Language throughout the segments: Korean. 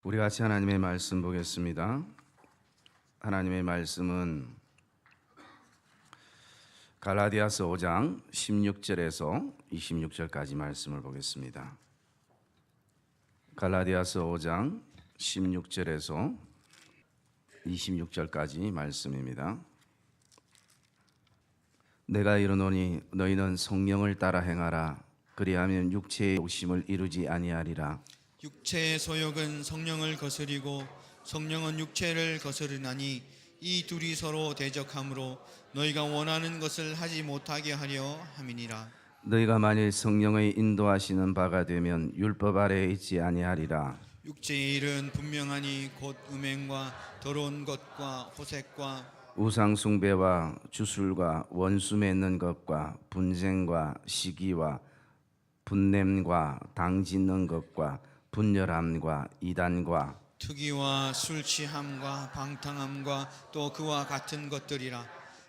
우리 같이 하나님의 말씀 보겠습니다. 하나님의 말씀은 갈라디아서 5장 16절에서 26절까지 말씀을 보겠습니다. 갈라디아서 5장 16절에서 26절까지 말씀입니다. 내가 이르노니 너희는 성령을 따라 행하라. 그리하면 육체의 욕심을 이루지 아니하리라. 육체의 소욕은 성령을 거스리고 성령은 육체를 거스르나니 이 둘이 서로 대적하므로 너희가 원하는 것을 하지 못하게 하려 함이니라. 너희가 만일 성령의 인도하시는 바가 되면 율법 아래에 있지 아니하리라. 육체의 일은 분명하니 곧 음행과 더러운 것과 호색과 우상 숭배와 주술과 원수 맺는 것과 분쟁과 시기와 분냄과 당 짓는 것과 분열함과 이단과 투기와 술 취함과 방탕함과 또 그와 같은 것들이라.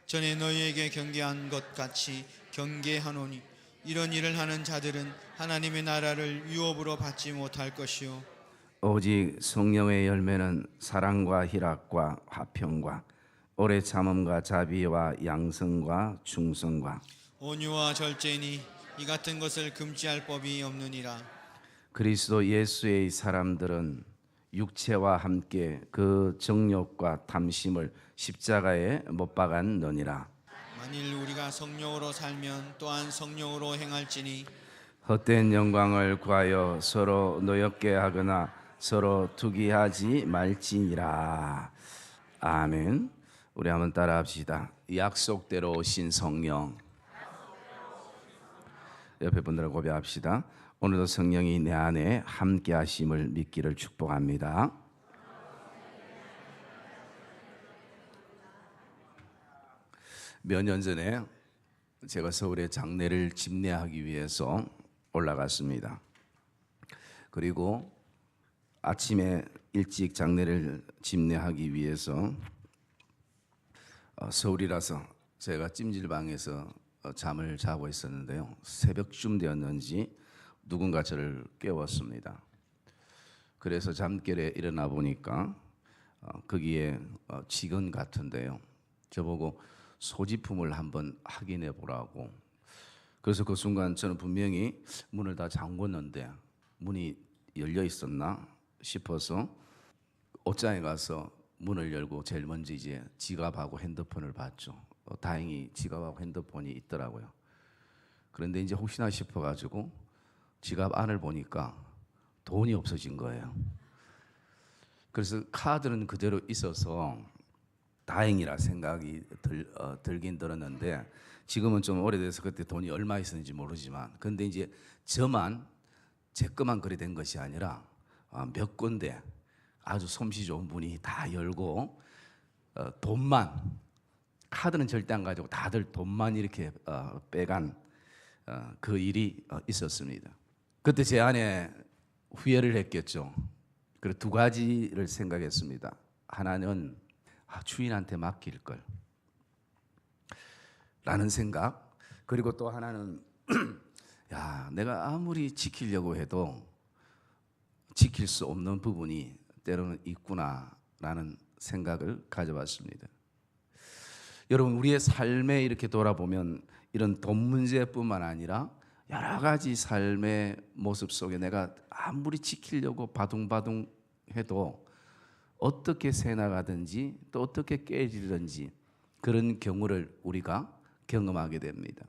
전에 너희에게 경계한 것 같이 경계하노니 이런 일을 하는 자들은 하나님의 나라를 유업으로 받지 못할 것이요 오직 성령의 열매는 사랑과 희락과 화평과 오래 참음과 자비와 양성과 충성과 온유와 절제니 이 같은 것을 금지할 법이 없느니라. 그리스도 예수의 사람들은 육체와 함께 그 정욕과 탐심을 십자가에 못 박았느니라. 만일 우리가 성령으로 살면 또한 성령으로 행할지니 헛된 영광을 구하여 서로 노엽게 하거나 서로 투기하지 말지니라. 아멘. 우리 한번 따라합시다. 약속대로 오신 성령. 옆에 분들과 고백합시다. 오늘도 성령이 내 안에 함께 하심을 믿기를 축복합니다. 몇 년 전에 제가 서울에 장례를 집례하기 위해서 올라갔습니다. 그리고 아침에 일찍 장례를 집례하기 위해서 서울이라서 제가 찜질방에서 잠을 자고 있었는데요. 새벽쯤 되었는지 누군가 저를 깨웠습니다. 그래서 잠결에 일어나 보니까 거기에 직원 같은데요. 저보고 소지품을 한번 확인해 보라고. 그래서 그 순간 저는 분명히 문을 다 잠궜는데 문이 열려 있었나 싶어서 옷장에 가서 문을 열고 제일 먼저 이제 지갑하고 핸드폰을 봤죠. 다행히 지갑하고 핸드폰이 있더라고요. 그런데 이제 혹시나 싶어가지고 지갑 안을 보니까 돈이 없어진 거예요. 그래서 카드는 그대로 있어서 다행이라 생각이 들긴 들었는데 지금은 좀 오래돼서 그때 돈이 얼마 있었는지 모르지만 근데 이제 저만 제 것만 그리 된 것이 아니라 몇 군데 아주 솜씨 좋은 분이 다 열고 돈만 카드는 절대 안 가지고 다들 돈만 이렇게 빼간 그 일이 있었습니다. 그때 제 안에 후회를 했겠죠. 그리고 두 가지를 생각했습니다. 하나는 주인한테 맡길 걸 라는 생각, 그리고 또 하나는 야, 내가 아무리 지키려고 해도 지킬 수 없는 부분이 때로는 있구나라는 생각을 가져봤습니다. 여러분, 우리의 삶에 이렇게 돌아보면 이런 돈 문제뿐만 아니라 여러 가지 삶의 모습 속에 내가 아무리 지키려고 바둥바둥 해도 어떻게 새나가든지 또 어떻게 깨지든지 그런 경우를 우리가 경험하게 됩니다.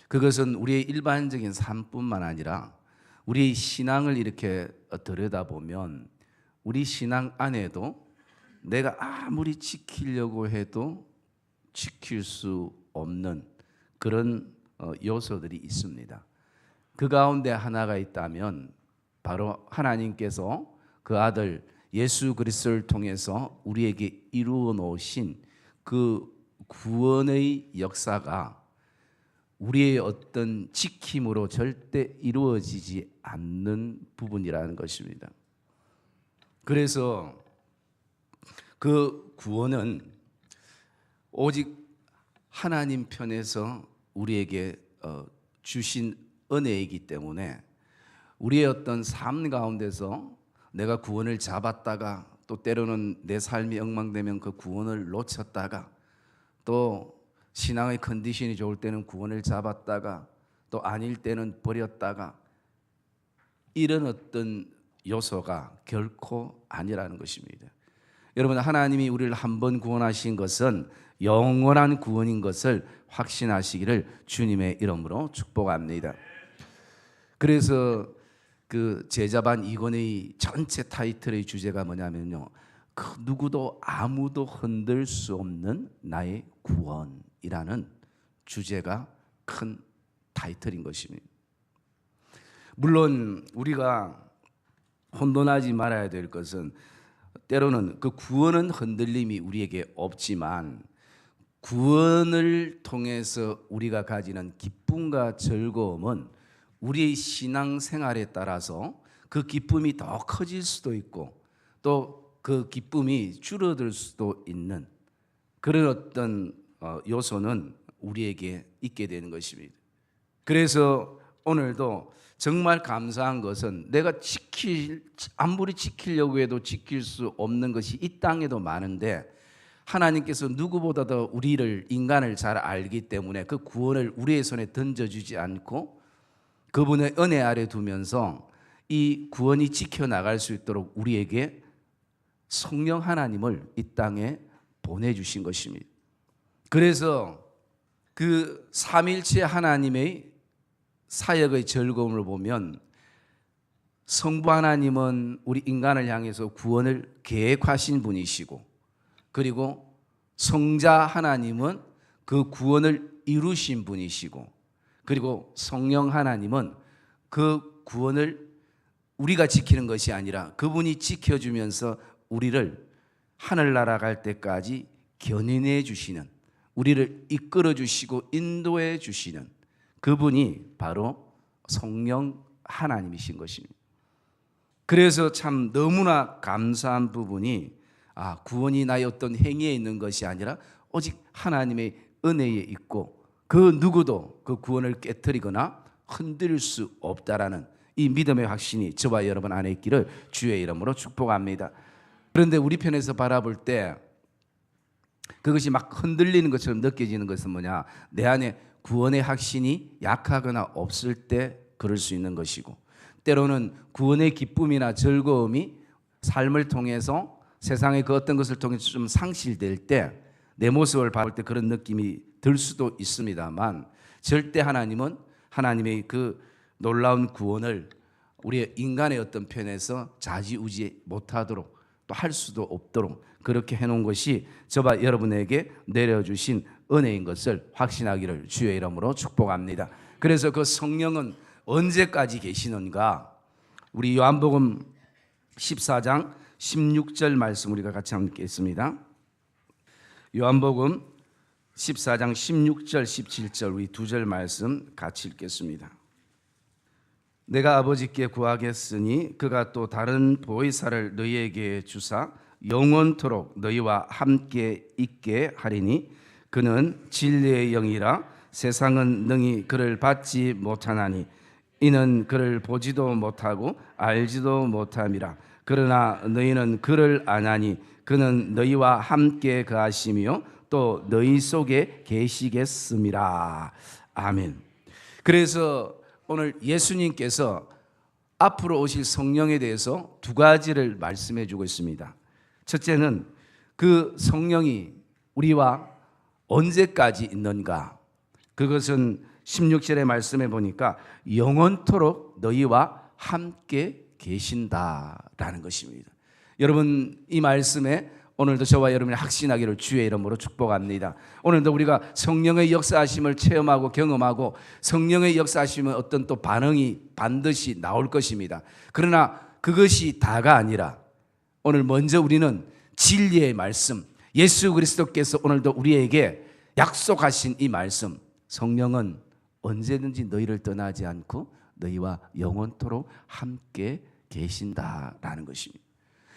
그것은 우리의 일반적인 삶뿐만 아니라 우리의 신앙을 이렇게 들여다보면 우리 신앙 안에도 내가 아무리 지키려고 해도 지킬 수 없는 그런 요소들이 있습니다. 그 가운데 하나가 있다면 바로 하나님께서 그 아들 예수 그리스도를 통해서 우리에게 이루어 놓으신 그 구원의 역사가 우리의 어떤 지킴으로 절대 이루어지지 않는 부분이라는 것입니다. 그래서 그 구원은 오직 하나님 편에서 우리에게 주신 은혜이기 때문에 우리의 어떤 삶 가운데서 내가 구원을 잡았다가 또 때로는 내 삶이 엉망되면 그 구원을 놓쳤다가 또 신앙의 컨디션이 좋을 때는 구원을 잡았다가 또 아닐 때는 버렸다가 이런 어떤 요소가 결코 아니라는 것입니다. 여러분, 하나님이 우리를 한 번 구원하신 것은 영원한 구원인 것을 확신하시기를 주님의 이름으로 축복합니다. 그래서 그 제자반 이권의 전체 타이틀의 주제가 뭐냐면요, 그 누구도 아무도 흔들 수 없는 나의 구원이라는 주제가 큰 타이틀인 것입니다. 물론 우리가 혼돈하지 말아야 될 것은 때로는 그 구원은 흔들림이 우리에게 없지만 구원을 통해서 우리가 가지는 기쁨과 즐거움은 우리의 신앙생활에 따라서 그 기쁨이 더 커질 수도 있고 또 그 기쁨이 줄어들 수도 있는 그런 어떤 요소는 우리에게 있게 되는 것입니다. 그래서 오늘도 정말 감사한 것은 내가 아무리 지키려고 해도 지킬 수 없는 것이 이 땅에도 많은데 하나님께서 누구보다도 우리를 인간을 잘 알기 때문에 그 구원을 우리의 손에 던져주지 않고 그분의 은혜 아래 두면서 이 구원이 지켜나갈 수 있도록 우리에게 성령 하나님을 이 땅에 보내주신 것입니다. 그래서 그 삼일체 하나님의 사역의 즐거움을 보면 성부 하나님은 우리 인간을 향해서 구원을 계획하신 분이시고 그리고 성자 하나님은 그 구원을 이루신 분이시고 그리고 성령 하나님은 그 구원을 우리가 지키는 것이 아니라 그분이 지켜주면서 우리를 하늘나라 갈 때까지 견인해 주시는, 우리를 이끌어 주시고 인도해 주시는 그분이 바로 성령 하나님이신 것입니다. 그래서 참 너무나 감사한 부분이 구원이 나의 어떤 행위에 있는 것이 아니라 오직 하나님의 은혜에 있고 그 누구도 그 구원을 깨트리거나 흔들 수 없다라는 이 믿음의 확신이 저와 여러분 안에 있기를 주의 이름으로 축복합니다. 그런데 우리 편에서 바라볼 때 그것이 막 흔들리는 것처럼 느껴지는 것은 뭐냐? 내 안에 구원의 확신이 약하거나 없을 때 그럴 수 있는 것이고 때로는 구원의 기쁨이나 즐거움이 삶을 통해서 세상의 그 어떤 것을 통해서 좀 상실될 때 내 모습을 바라볼 때 그런 느낌이 들 수도 있습니다만 절대 하나님은 하나님의 그 놀라운 구원을 우리의 인간의 어떤 편에서 좌지우지 못하도록 또 할 수도 없도록 그렇게 해놓은 것이 저와 여러분에게 내려주신 은혜인 것을 확신하기를 주의 이름으로 축복합니다. 그래서 그 성령은 언제까지 계시는가? 우리 요한복음 14장 16절 말씀 우리가 같이 함께 읽습니다. 요한복음 14장 16절 17절 우리 두 절 말씀 같이 읽겠습니다. 내가 아버지께 구하겠으니 그가 또 다른 보혜사를 너희에게 주사 영원토록 너희와 함께 있게 하리니 그는 진리의 영이라 세상은 능히 그를 받지 못하나니 이는 그를 보지도 못하고 알지도 못함이라. 그러나 너희는 그를 아나니 그는 너희와 함께 거하시며 또 너희 속에 계시겠음이라. 아멘. 그래서 오늘 예수님께서 앞으로 오실 성령에 대해서 두 가지를 말씀해 주고 있습니다. 첫째는 그 성령이 우리와 언제까지 있는가? 그것은 16절의 말씀에 보니까 영원토록 너희와 함께 계신다라는 것입니다. 여러분, 이 말씀에 오늘도 저와 여러분이 확신하기를 주의 이름으로 축복합니다. 오늘도 우리가 성령의 역사하심을 체험하고 경험하고 성령의 역사하심은 어떤 또 반응이 반드시 나올 것입니다. 그러나 그것이 다가 아니라 오늘 먼저 우리는 진리의 말씀, 예수 그리스도께서 오늘도 우리에게 약속하신 이 말씀, 성령은 언제든지 너희를 떠나지 않고 너희와 영원토록 함께 계신다라는 것입니다.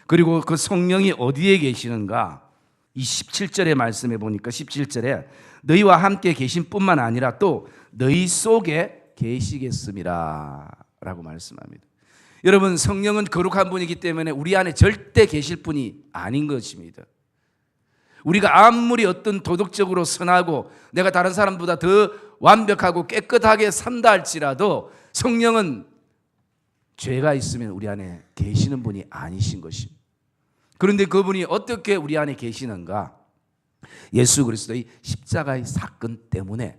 그리고 그 성령이 어디에 계시는가? 이 17절의 말씀에 보니까 17절에 너희와 함께 계신 뿐만 아니라 또 너희 속에 계시겠음이라 라고 말씀합니다. 여러분, 성령은 거룩한 분이기 때문에 우리 안에 절대 계실 분이 아닌 것입니다. 우리가 아무리 어떤 도덕적으로 선하고 내가 다른 사람보다 더 완벽하고 깨끗하게 산다 할지라도 성령은 죄가 있으면 우리 안에 계시는 분이 아니신 것입니다. 그런데 그분이 어떻게 우리 안에 계시는가? 예수 그리스도의 십자가의 사건 때문에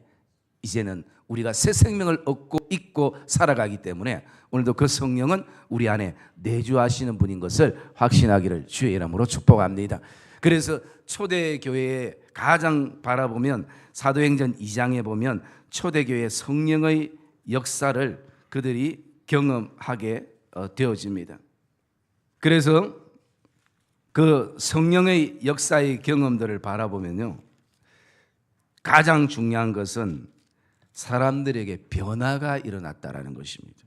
이제는 우리가 새 생명을 얻고 있고 살아가기 때문에 오늘도 그 성령은 우리 안에 내주하시는 분인 것을 확신하기를 주의 이름으로 축복합니다. 그래서 초대교회에 가장 바라보면 사도행전 2장에 보면 초대교회 성령의 역사를 그들이 경험하게 되어집니다. 그래서 그 성령의 역사의 경험들을 바라보면요, 가장 중요한 것은 사람들에게 변화가 일어났다라는 것입니다.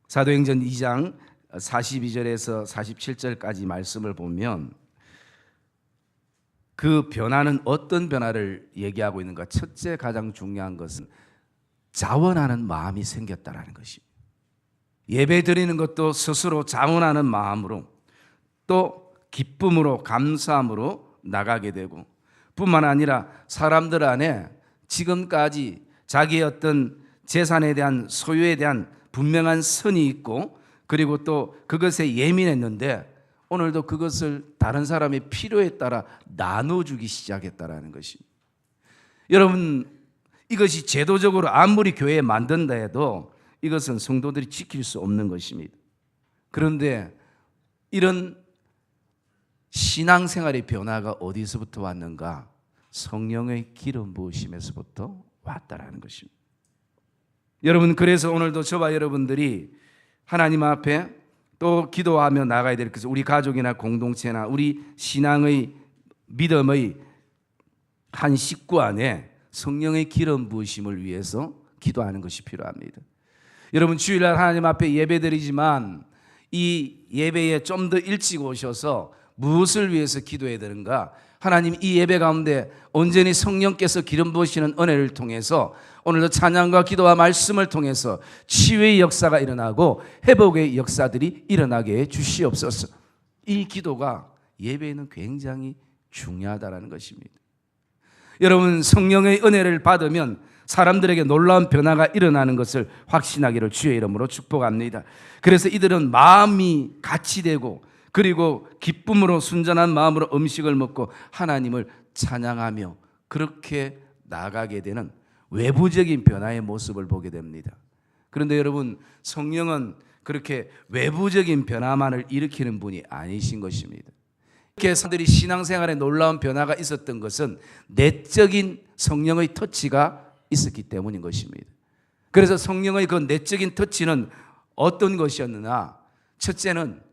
사도행전 2장 42절에서 47절까지 말씀을 보면 그 변화는 어떤 변화를 얘기하고 있는가? 첫째 가장 중요한 것은 자원하는 마음이 생겼다라는 것입니다. 예배 드리는 것도 스스로 자원하는 마음으로 또 기쁨으로 감사함으로 나가게 되고, 뿐만 아니라 사람들 안에 지금까지 자기의 어떤 재산에 대한 소유에 대한 분명한 선이 있고, 그리고 또 그것에 예민했는데 오늘도 그것을 다른 사람의 필요에 따라 나눠주기 시작했다라는 것입니다. 여러분, 이것이 제도적으로 아무리 교회에 만든다 해도 이것은 성도들이 지킬 수 없는 것입니다. 그런데 이런 신앙생활의 변화가 어디서부터 왔는가? 성령의 기름 부으심에서부터 왔다라는 것입니다. 여러분, 그래서 오늘도 저와 여러분들이 하나님 앞에 또 기도하며 나가야 될 것은 우리 가족이나 공동체나 우리 신앙의 믿음의 한 식구 안에 성령의 기름 부으심을 위해서 기도하는 것이 필요합니다. 여러분, 주일날 하나님 앞에 예배드리지만 이 예배에 좀 더 일찍 오셔서 무엇을 위해서 기도해야 되는가? 하나님, 이 예배 가운데 온전히 성령께서 기름 부으시는 은혜를 통해서 오늘도 찬양과 기도와 말씀을 통해서 치유의 역사가 일어나고 회복의 역사들이 일어나게 해 주시옵소서. 이 기도가 예배에는 굉장히 중요하다는 것입니다. 여러분, 성령의 은혜를 받으면 사람들에게 놀라운 변화가 일어나는 것을 확신하기를 주의 이름으로 축복합니다. 그래서 이들은 마음이 같이 되고 그리고 기쁨으로 순전한 마음으로 음식을 먹고 하나님을 찬양하며 그렇게 나아가게 되는 외부적인 변화의 모습을 보게 됩니다. 그런데 여러분, 성령은 그렇게 외부적인 변화만을 일으키는 분이 아니신 것입니다. 이렇게 사람들이 신앙생활에 놀라운 변화가 있었던 것은 내적인 성령의 터치가 있었기 때문인 것입니다. 그래서 성령의 그 내적인 터치는 어떤 것이었느냐? 첫째는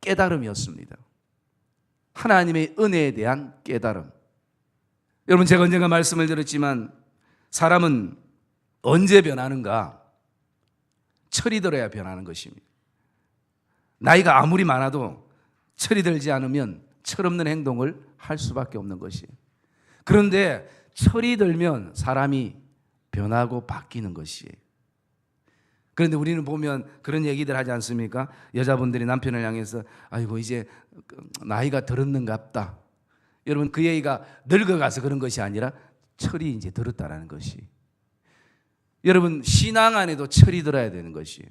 깨달음이었습니다. 하나님의 은혜에 대한 깨달음. 여러분, 제가 언젠가 말씀을 드렸지만 사람은 언제 변하는가? 철이 들어야 변하는 것입니다. 나이가 아무리 많아도 철이 들지 않으면 철없는 행동을 할 수밖에 없는 것이에요. 그런데 철이 들면 사람이 변하고 바뀌는 것이에요. 그런데 우리는 보면 그런 얘기들 하지 않습니까? 여자분들이 남편을 향해서 아이고 이제 나이가 들었는갑다. 여러분, 그 얘기가 늙어가서 그런 것이 아니라 철이 이제 들었다라는 것이. 여러분, 신앙 안에도 철이 들어야 되는 것이에요.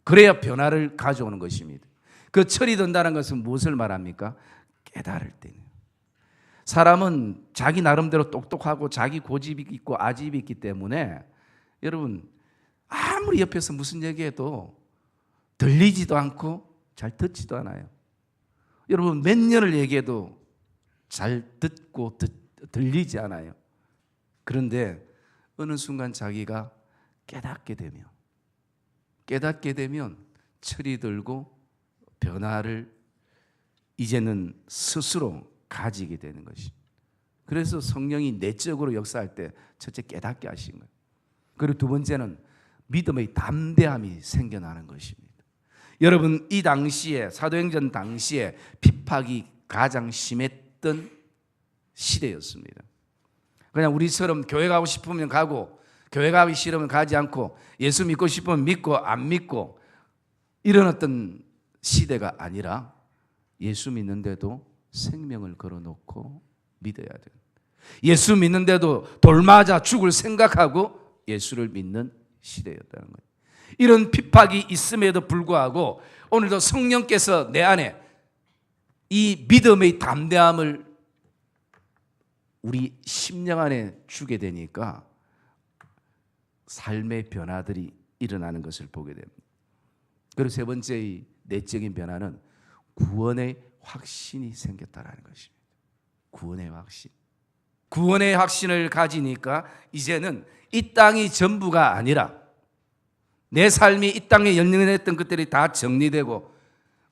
그래야 변화를 가져오는 것입니다. 그 철이 든다는 것은 무엇을 말합니까? 깨달을 때는. 사람은 자기 나름대로 똑똑하고 자기 고집이 있고 아집이 있기 때문에 여러분, 아무리 옆에서 무슨 얘기해도 들리지도 않고 잘 듣지도 않아요. 여러분, 몇 년을 얘기해도 잘 듣고 들리지 않아요. 그런데 어느 순간 자기가 깨닫게 되면 철이 들고 변화를 이제는 스스로 가지게 되는 것이. 그래서 성령이 내적으로 역사할 때 첫째 깨닫게 하신 거예요. 그리고 두 번째는 믿음의 담대함이 생겨나는 것입니다. 여러분, 이 당시에 사도행전 당시에 핍박이 가장 심했던 시대였습니다. 그냥 우리처럼 교회 가고 싶으면 가고 교회 가기 싫으면 가지 않고 예수 믿고 싶으면 믿고 안 믿고 이런 어떤 시대가 아니라 예수 믿는데도 생명을 걸어놓고 믿어야 돼. 예수 믿는데도 돌 맞아 죽을 생각하고 예수를 믿는 시대였다는 거예요. 이런 핍박이 있음에도 불구하고 오늘도 성령께서 내 안에 이 믿음의 담대함을 우리 심령 안에 주게 되니까 삶의 변화들이 일어나는 것을 보게 됩니다. 그리고 세 번째의 내적인 변화는 구원의 확신이 생겼다라는 것입니다. 구원의 확신. 구원의 확신을 가지니까 이제는 이 땅이 전부가 아니라 내 삶이 이 땅에 연연했던 것들이 다 정리되고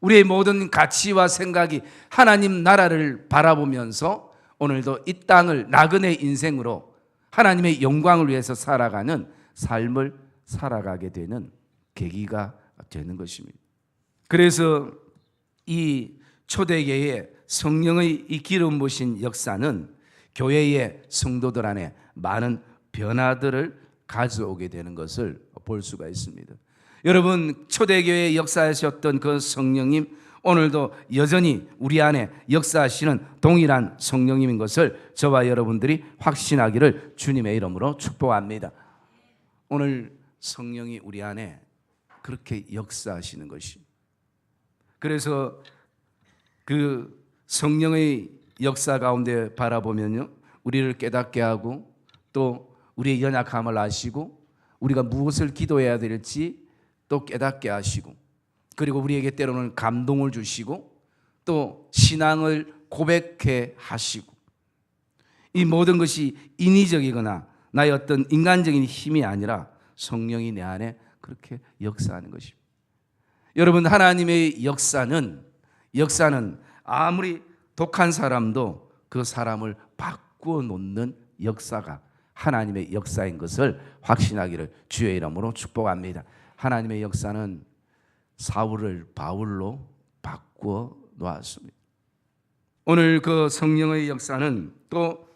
우리의 모든 가치와 생각이 하나님 나라를 바라보면서 오늘도 이 땅을 나그네 인생으로 하나님의 영광을 위해서 살아가는 삶을 살아가게 되는 계기가 되는 것입니다. 그래서 이 초대교회의 성령의 이 기름 부으신 역사는 교회의 성도들 안에 많은 변화들을 가져오게 되는 것을 볼 수가 있습니다. 여러분, 초대교회의 역사하셨던 그 성령님 오늘도 여전히 우리 안에 역사하시는 동일한 성령님인 것을 저와 여러분들이 확신하기를 주님의 이름으로 축복합니다. 오늘 성령이 우리 안에 그렇게 역사하시는 것이, 그래서 그 성령의 역사 가운데 바라보면요, 우리를 깨닫게 하고 또 우리의 연약함을 아시고 우리가 무엇을 기도해야 될지 또 깨닫게 하시고, 그리고 우리에게 때로는 감동을 주시고 또 신앙을 고백해 하시고, 이 모든 것이 인위적이거나 나의 어떤 인간적인 힘이 아니라 성령이 내 안에 그렇게 역사하는 것입니다. 여러분, 하나님의 역사는 아무리 독한 사람도 그 사람을 바꾸어 놓는 역사가 하나님의 역사인 것을 확신하기를 주의 이름으로 축복합니다. 하나님의 역사는 사울을 바울로 바꾸어 놓았습니다. 오늘 그 성령의 역사는 또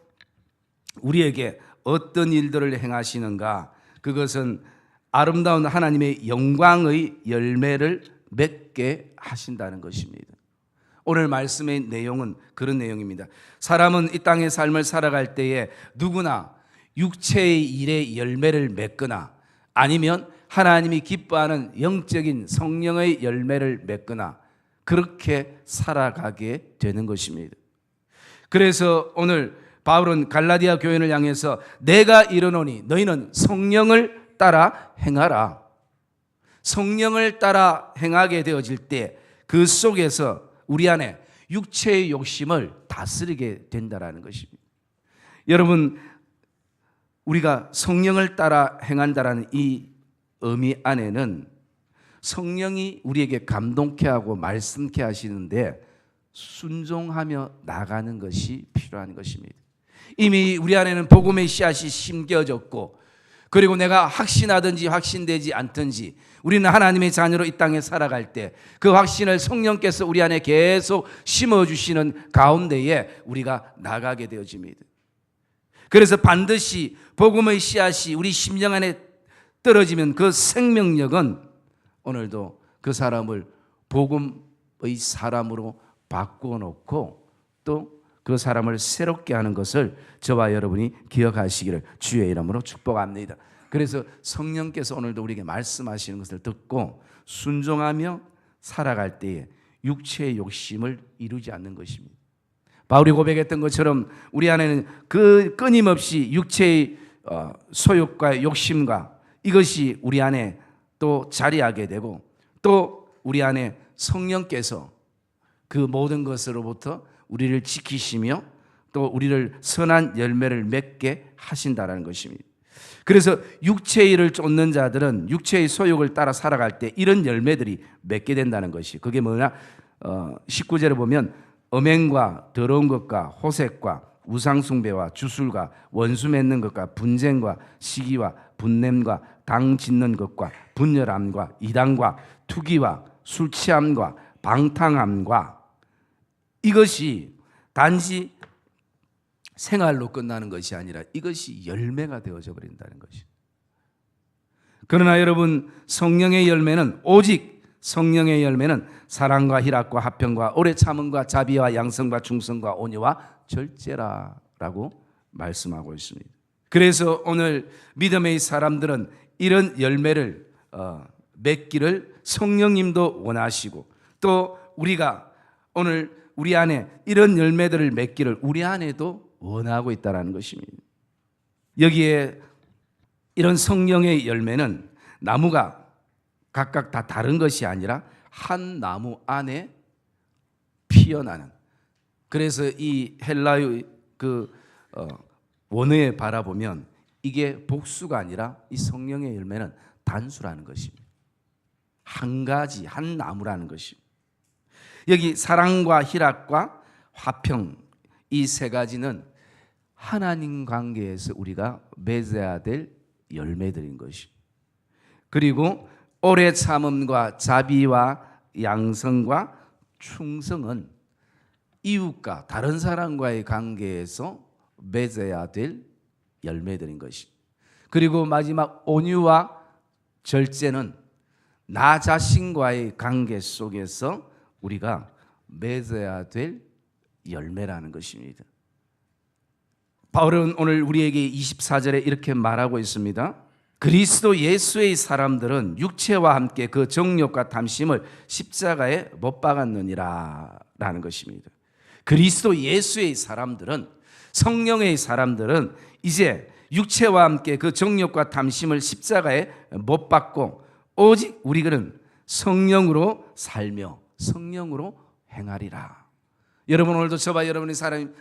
우리에게 어떤 일들을 행하시는가, 그것은 아름다운 하나님의 영광의 열매를 맺게 하신다는 것입니다. 오늘 말씀의 내용은 그런 내용입니다. 사람은 이 땅의 삶을 살아갈 때에 누구나 육체의 일의 열매를 맺거나 아니면 하나님이 기뻐하는 영적인 성령의 열매를 맺거나 그렇게 살아가게 되는 것입니다. 그래서 오늘 바울은 갈라디아 교회를 향해서 내가 이르노니 너희는 성령을 따라 행하라. 성령을 따라 행하게 되어질 때 그 속에서 우리 안에 육체의 욕심을 다스리게 된다는 것입니다. 여러분, 우리가 성령을 따라 행한다는 이 의미 안에는 성령이 우리에게 감동케 하고 말씀케 하시는데 순종하며 나가는 것이 필요한 것입니다. 이미 우리 안에는 복음의 씨앗이 심겨졌고, 그리고 내가 확신하든지 확신되지 않든지 우리는 하나님의 자녀로 이 땅에 살아갈 때 그 확신을 성령께서 우리 안에 계속 심어주시는 가운데에 우리가 나가게 되어집니다. 그래서 반드시 복음의 씨앗이 우리 심령 안에 떨어지면 그 생명력은 오늘도 그 사람을 복음의 사람으로 바꾸어 놓고 또 그 사람을 새롭게 하는 것을 저와 여러분이 기억하시기를 주의 이름으로 축복합니다. 그래서 성령께서 오늘도 우리에게 말씀하시는 것을 듣고 순종하며 살아갈 때에 육체의 욕심을 이루지 않는 것입니다. 바울이 고백했던 것처럼 우리 안에는 그 끊임없이 육체의 소욕과 욕심과 이것이 우리 안에 또 자리하게 되고, 또 우리 안에 성령께서 그 모든 것으로부터 우리를 지키시며 또 우리를 선한 열매를 맺게 하신다는 것입니다. 그래서 육체의 일을 쫓는 자들은 육체의 소욕을 따라 살아갈 때 이런 열매들이 맺게 된다는 것이, 그게 뭐냐, 19절에 보면 음행과 더러운 것과 호색과 우상숭배와 주술과 원수 맺는 것과 분쟁과 시기와 분냄과 당 짓는 것과 분열함과 이단과 투기와 술 취함과 방탕함과, 이것이 단지 생활로 끝나는 것이 아니라 이것이 열매가 되어져 버린다는 것이. 그러나 여러분, 성령의 열매는 오직 성령의 열매는 사랑과 희락과 화평과 오래 참음과 자비와 양성과 충성과 온유와 절제라라고 말씀하고 있습니다. 그래서 오늘 믿음의 사람들은 이런 열매를 맺기를 성령님도 원하시고, 또 우리가 오늘 우리 안에 이런 열매들을 맺기를 우리 안에도 원하고 있다는 것입니다. 여기에 이런 성령의 열매는 나무가 각각 다 다른 것이 아니라 한 나무 안에 피어나는, 그래서 이 헬라의 원어에 바라보면 이게 복수가 아니라 이 성령의 열매는 단수라는 것입니다. 한 가지, 한 나무라는 것입니다. 여기 사랑과 희락과 화평, 이 세 가지는 하나님 관계에서 우리가 맺어야 될 열매들인 것입니다. 그리고 오래 참음과 자비와 양성과 충성은 이웃과 다른 사람과의 관계에서 맺어야 될 열매들인 것입니다. 그리고 마지막 온유와 절제는 나 자신과의 관계 속에서 우리가 맺어야 될 열매라는 것입니다. 바울은 오늘 우리에게 24절에 이렇게 말하고 있습니다. 그리스도 예수의 사람들은 육체와 함께 그 정욕과 탐심을 십자가에 못 박았느니라 라는 것입니다. 그리스도 예수의 사람들은, 성령의 사람들은 이제 육체와 함께 그 정욕과 탐심을 십자가에 못 박고 오직 우리는 성령으로 살며 성령으로 행하리라. 여러분, 오늘도 저와 여러분의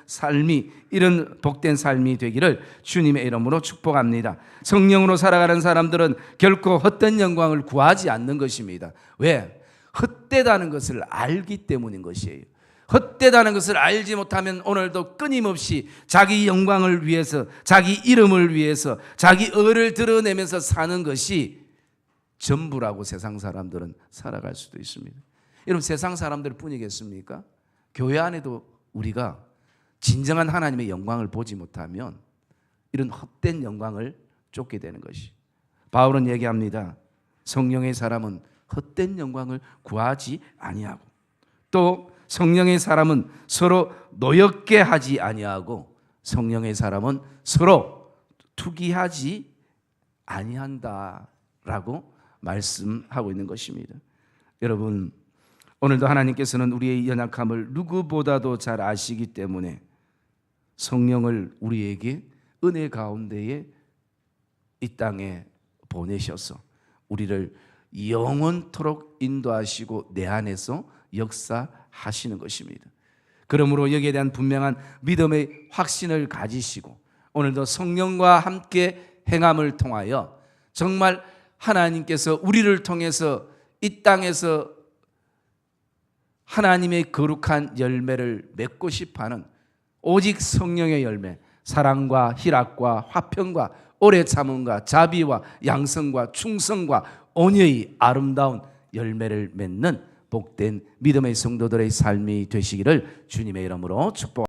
삶이 이런 복된 삶이 되기를 주님의 이름으로 축복합니다. 성령으로 살아가는 사람들은 결코 헛된 영광을 구하지 않는 것입니다. 왜? 헛되다는 것을 알기 때문인 것이에요. 헛되다는 것을 알지 못하면 오늘도 끊임없이 자기 영광을 위해서, 자기 이름을 위해서, 자기 의를 드러내면서 사는 것이 전부라고 세상 사람들은 살아갈 수도 있습니다. 여러분, 세상 사람들 뿐이겠습니까? 교회 안에도 우리가 진정한 하나님의 영광을 보지 못하면 이런 헛된 영광을 쫓게 되는 것이. 바울은 얘기합니다. 성령의 사람은 헛된 영광을 구하지 아니하고, 또 성령의 사람은 서로 노엽게 하지 아니하고, 성령의 사람은 서로 투기하지 아니한다라고 말씀하고 있는 것입니다. 여러분, 오늘도 하나님께서는 우리의 연약함을 누구보다도 잘 아시기 때문에 성령을 우리에게 은혜 가운데에 이 땅에 보내셔서 우리를 영원토록 인도하시고 내 안에서 역사하시는 것입니다. 그러므로 여기에 대한 분명한 믿음의 확신을 가지시고 오늘도 성령과 함께 행함을 통하여 정말 하나님께서 우리를 통해서 이 땅에서 하나님의 거룩한 열매를 맺고 싶어하는 오직 성령의 열매, 사랑과 희락과 화평과 오래 참음과 자비와 양성과 충성과 온유의 아름다운 열매를 맺는 복된 믿음의 성도들의 삶이 되시기를 주님의 이름으로 축복합니다.